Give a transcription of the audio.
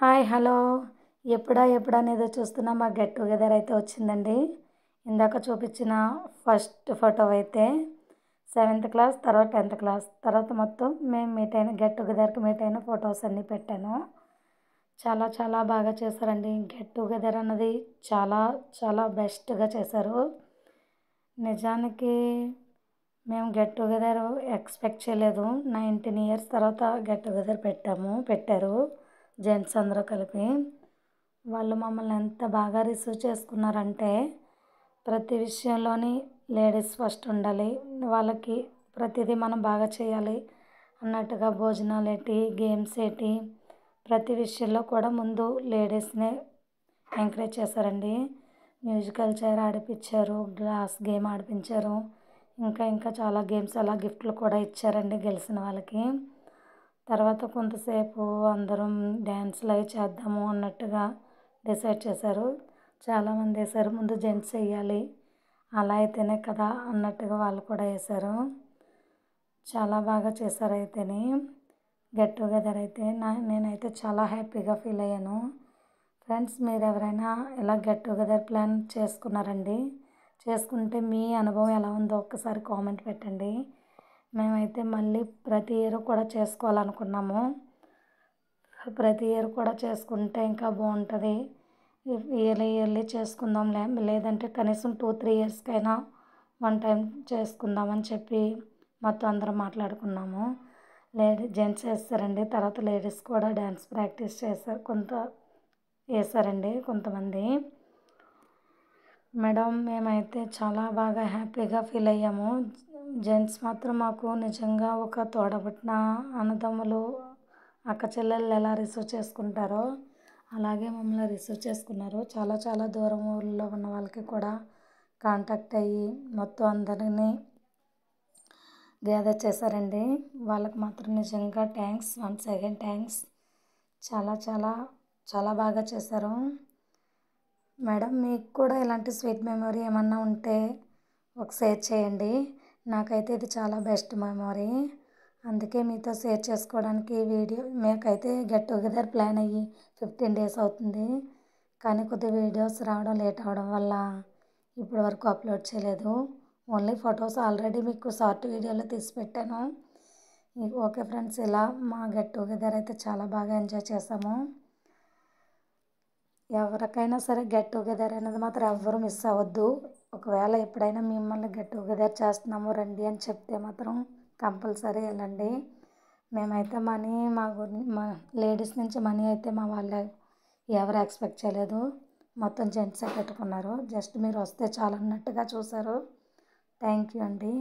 Hi hello ఎప్పుడా చూస్తున్నా మా గెట్ టుగెదర్ అయితే వచ్చిందండి. ఇందాక చూపించిన ఫస్ట్ ఫోటో అయితే 7th క్లాస్, తర్వాత 10th క్లాస్, తర్వాత మొత్తం మేము గెట్ టుగెదర్కి మీట్ అయిన ఫొటోస్ అన్నీ పెట్టాను. చాలా చాలా బాగా చేశారండి. గెట్ టుగెదర్ అన్నది చాలా చాలా బెస్ట్గా చేశారు. నిజానికి మేము గెట్ టుగెదర్ ఎక్స్పెక్ట్ చేయలేదు. 19 ఇయర్స్ తర్వాత గెట్ టుగెదర్ పెట్టారు జెంట్స్ అందరూ కలిపి. వాళ్ళు మమ్మల్ని ఎంత బాగా రిసీవ్ చేసుకున్నారంటే ప్రతి విషయంలోని లేడీస్ ఫస్ట్ ఉండాలి, వాళ్ళకి ప్రతిదీ మనం బాగా చేయాలి అన్నట్టుగా భోజనాలు ఏంటి, గేమ్స్ ఏంటి, ప్రతి విషయంలో కూడా ముందు లేడీస్నే ఎంకరేజ్ చేశారండి. మ్యూజికల్ చైర్ ఆడిపించారు, గ్లాస్ గేమ్ ఆడిపించారు, ఇంకా చాలా గేమ్స్ అలా గిఫ్ట్లు కూడా ఇచ్చారండి గెలిచిన వాళ్ళకి. తర్వాత కొంతసేపు అందరం డ్యాన్స్లు అవి చేద్దాము అన్నట్టుగా డిసైడ్ చేశారు. చాలామంది వేశారు ముందు జెంట్స్ వేయాలి, అలా అయితేనే కదా అన్నట్టుగా వాళ్ళు కూడా వేశారు. చాలా బాగా చేశారు. అయితేనే గెట్ టుగెదర్ అయితే నేనైతే చాలా హ్యాపీగా ఫీల్ అయ్యాను. ఫ్రెండ్స్, మీరు ఎవరైనా ఇలా గెట్ టుగెదర్ ప్లాన్ చేసుకున్నారండి? చేసుకుంటే మీ అనుభవం ఎలా ఉందో ఒక్కసారి కామెంట్ పెట్టండి. మేమైతే మళ్ళీ ప్రతి ఇయర్ కూడా చేసుకోవాలనుకున్నాము. ప్రతి ఇయర్ కూడా చేసుకుంటే ఇంకా బాగుంటుంది. ఇయర్లీ చేసుకుందాం, లేదంటే కనీసం 2-3 ఇయర్స్కైనా వన్ టైం చేసుకుందామని చెప్పి మొత్తం అందరం మాట్లాడుకున్నాము. జెంట్స్ వేస్తారండి, తర్వాత లేడీస్ కూడా డ్యాన్స్ ప్రాక్టీస్ చేశారు, వేశారండి కొంతమంది. మేడం, మేమైతే చాలా బాగా హ్యాపీగా ఫీల్ అయ్యాము. జెంట్స్ మాత్రం మాకు నిజంగా ఒక తోడబుట్టిన అన్నదమ్ములు, అక్క చెల్లెళ్ళు ఎలా రిసీవ్ చేసుకుంటారో అలాగే మమ్మల్ని రిసీవ్ చేసుకున్నారు. చాలా చాలా దూరం ఊళ్ళో ఉన్న వాళ్ళకి కూడా కాంటాక్ట్ అయ్యి మొత్తం అందరినీ గ్యాదర్ చేశారండి. వాళ్ళకి మాత్రం నిజంగా థ్యాంక్స్, వన్స్ అగైన్ థ్యాంక్స్. చాలా చాలా చాలా బాగా చేశారు. మేడం, మీకు కూడా ఇలాంటి స్వీట్ మెమొరీ ఏమన్నా ఉంటే ఒక షేర్ చేయండి. నాకైతే ఇది చాలా బెస్ట్ మెమొరీ, అందుకే మీతో షేర్ చేసుకోవడానికి వీడియో. మేకైతే గెట్ టుగెదర్ ప్లాన్ అయ్యి 15 days అవుతుంది, కానీ కొద్ది వీడియోస్ రావడం లేట్ అవడం వల్ల ఇప్పటి వరకు అప్లోడ్ చేయలేదు. ఓన్లీ ఫొటోస్ ఆల్రెడీ మీకు షార్ట్ వీడియోలో తీసి పెట్టాను. ఓకే ఫ్రెండ్స్, ఇలా మా గెట్ టుగెదర్ అయితే చాలా బాగా ఎంజాయ్ చేసాము. ఎవరికైనా సరే గెట్ టుగెదర్ అనేది మాత్రం ఎవ్వరూ మిస్ అవ్వద్దు. ఒకవేళ ఎప్పుడైనా మిమ్మల్ని గెట్ టుగెదర్ చేస్తున్నాము రండి అని చెప్తే మాత్రం కంపల్సరీ వెళ్ళండి. మేమైతే మనీ మా లేడీస్ నుంచి మనీ అయితే మా వాళ్ళు ఎవరు ఎక్స్పెక్ట్ చేయలేదు. మొత్తం జెంట్సే పెట్టుకున్నారు. జస్ట్ మీరు వస్తే చాలు అన్నట్టుగా చూశారు. థ్యాంక్ యూ అండి.